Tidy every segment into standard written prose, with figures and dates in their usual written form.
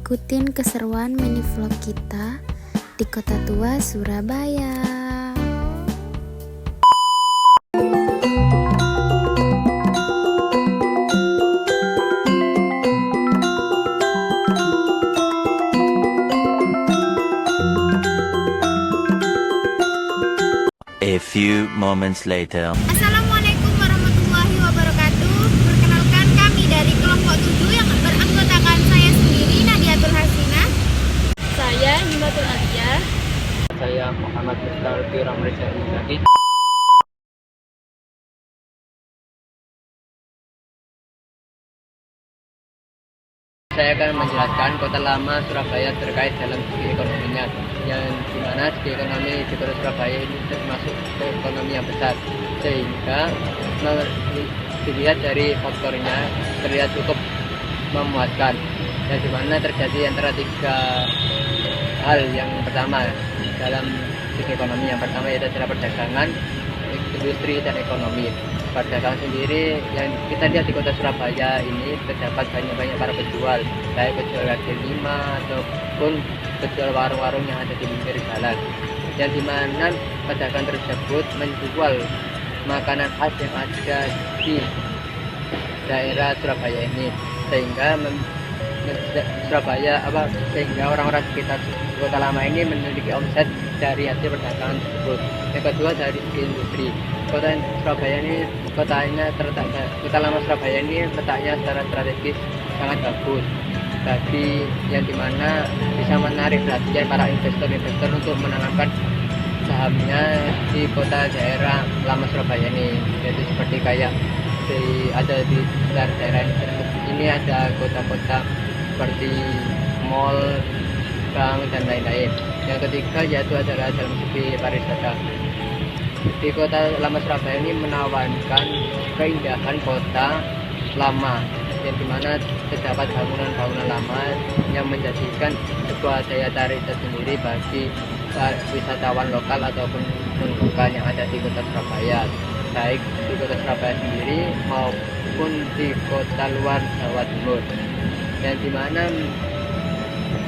ikutin keseruan mini vlog kita di Kota Tua, Surabaya. A few moments later. Assalamualaikum warahmatullahi wabarakatuh. Perkenalkan, kami dari kelompok 7 yang beranggotakan saya sendiri, Nadiatul Hasina. Saya Himatul Alia. Saya Muhammad Mustalfi Ramreza Zaki. Saya akan menjelaskan Kota Lama Surabaya terkait dalam segi ekonominya, yang dimana segi ekonomi di Kota Surabaya ini termasuk ekonomi yang besar, sehingga dilihat dari faktornya terlihat cukup memuaskan, yang dimana terjadi antara tiga hal. Yang pertama dalam segi ekonomi, yang pertama yaitu adalah perdagangan, industri, dan ekonomi. Perdagangan sendiri yang kita lihat di Kota Surabaya ini terdapat banyak para penjual, baik penjual kaki lima ataupun penjual warung-warung yang ada di pinggir jalan, yang dimana pedagang tersebut menjual makanan khas yang ada di daerah Surabaya ini, sehingga sehingga orang-orang sekitar Kota Lama ini memiliki omset dari hasil perdagangan tersebut. Yang kedua dari segi industri, Kota Lama Surabaya ini letaknya secara strategis sangat bagus, bagi yang dimana bisa menarik perhatian para investor untuk menanamkan sahamnya di kota daerah Lama Surabaya ini, yaitu seperti kayak ada di sekitar daerah ini ada kota-kota seperti mall, bank, dan lain-lain. Yang ketiga yaitu adalah dalam segi pariwisata. Di Kota Lama Surabaya ini menawarkan keindahan kota lama, yang dimana terdapat bangunan-bangunan lama yang menjadikan sebuah daya tarik tersendiri bagi wisatawan lokal ataupun non-lokal yang ada di Kota Surabaya, baik di Kota Surabaya sendiri maupun di kota luar Jawa Timur, yang dimana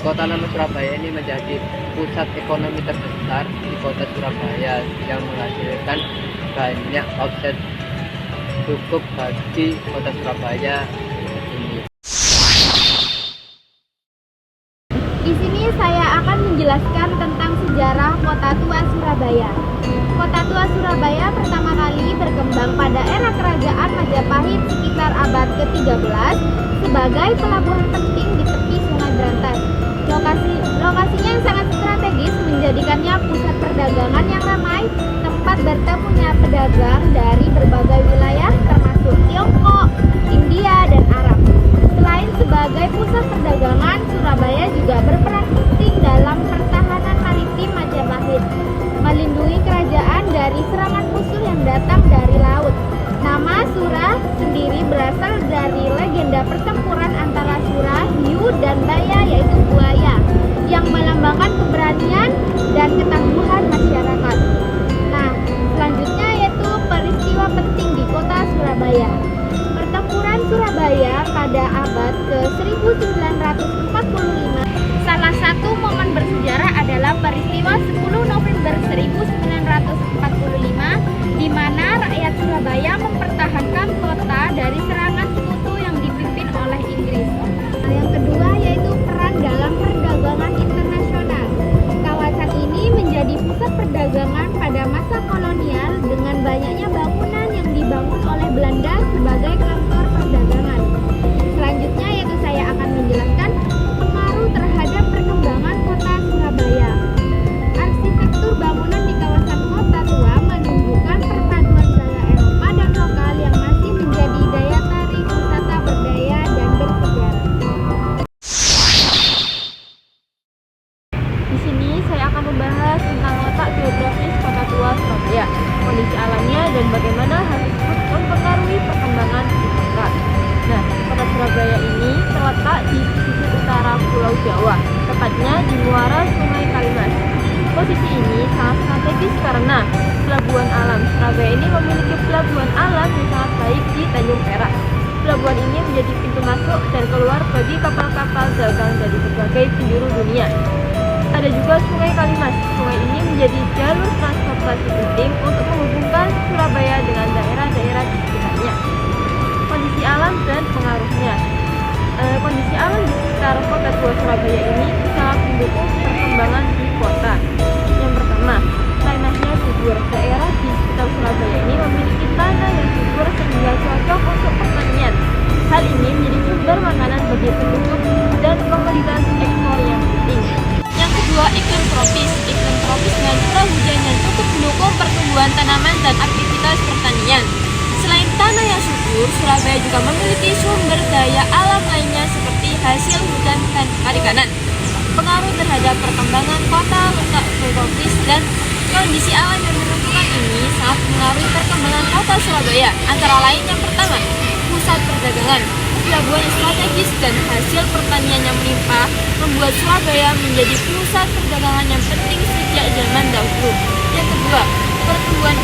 Kota Lama Surabaya ini menjadi pusat ekonomi terbesar di Kota Surabaya yang menghasilkan banyak omset cukup bagi Kota Surabaya ini. Di sini saya akan menjelaskan tentang sejarah Kota Tua Surabaya. Kota Tua Surabaya pertama kali berkembang pada era Kerajaan Majapahit sekitar abad ke-13 sebagai pelabuhan penting di tepi Sungai Berantas. Lokasinya yang sangat strategis menjadikannya pusat perdagangan yang ramai, tempat bertemunya pedagang dari berbagai wilayah termasuk Tiongkok, India, dan Arab. Selain sebagai pusat perdagangan, Surabaya juga berperan penting dalam pertahanan maritim Majapahit, melindungi kerajaan dari serangan musuh yang datang dari laut. Nama Sura sendiri berasal dari legenda pertempuran antara Sura, hiu, dan Baya, yaitu buaya, yang melambangkan keberanian dan ketangguhan masyarakat. Nah, selanjutnya yaitu peristiwa penting di kota Surabaya. Pertempuran Surabaya pada abad ke-1945. Salah satu momen bersejarah adalah peristiwa 10 November 1945, di mana rakyat Surabaya mempertahankan kota dari serangan sekutu yang dipimpin oleh Inggris. Yang kedua yaitu peran dalam perdagangan internasional. Kawasan ini menjadi pusat perdagangan pada masa kolonial dengan banyaknya bangunan yang dibangun oleh Belanda sebagai kantor perdagangan. Selanjutnya yaitu saya akan menjelaskan pengaruh terhadap perkembangan kota Surabaya. Arsitektur bangunan di kawasan Kota Tua menunjukkan perpaduan gaya Eropa dan lokal yang masih menjadi daya tarik wisata berdaya dan bersejarah. Di sini saya akan membahas tentang letak geografis Kota Tua Surabaya, kondisi alamnya, dan bagaimana hal tersebut mempengaruhi perkembangan ibu kota. Nah, Kota Surabaya ini terletak di sisi utara Pulau Jawa, tepatnya di muara Sungai Kalimas. Posisi ini sangat strategis karena pelabuhan alam Surabaya ini memiliki pelabuhan alam yang sangat baik di Tanjung Perak. Pelabuhan ini menjadi pintu masuk dan keluar bagi kapal-kapal dagang dari berbagai penjuru dunia. Ada juga Sungai Kalimas. Sungai ini menjadi jalur transportasi penting untuk menghubungkan Surabaya dengan daerah-daerah di sekitarnya. Kondisi alam dan pengaruhnya. Kondisi alam di sekitar kota tua Surabaya ini sangat mendukung perkembangan di kota. Yang pertama, tanahnya subur. Daerah di sekitar Surabaya ini memiliki tanah yang subur sehingga cocok untuk pertanian. Hal ini menjadi sumber makanan bagi penduduk dan komoditas ekspor yang penting. Yang kedua, iklim tropis. Iklim tropis dengan curah hujan yang cukup mendukung pertumbuhan tanaman dan aktivitas pertanian. Selain tanah yang subur, Surabaya juga memiliki sumber daya alam lainnya seperti hasil hujan dan perikanan. Pengaruh terhadap perkembangan kota letak geografis dan kondisi alam yang menentukan ini sangat mengaruhi perkembangan kota Surabaya. Antara lain yang pertama, pusat perdagangan. Pelabuhan yang strategis dan hasil pertanian yang melimpah membuat Surabaya menjadi pusat perdagangan yang penting sejak zaman dahulu. Yang kedua, pertumbuhan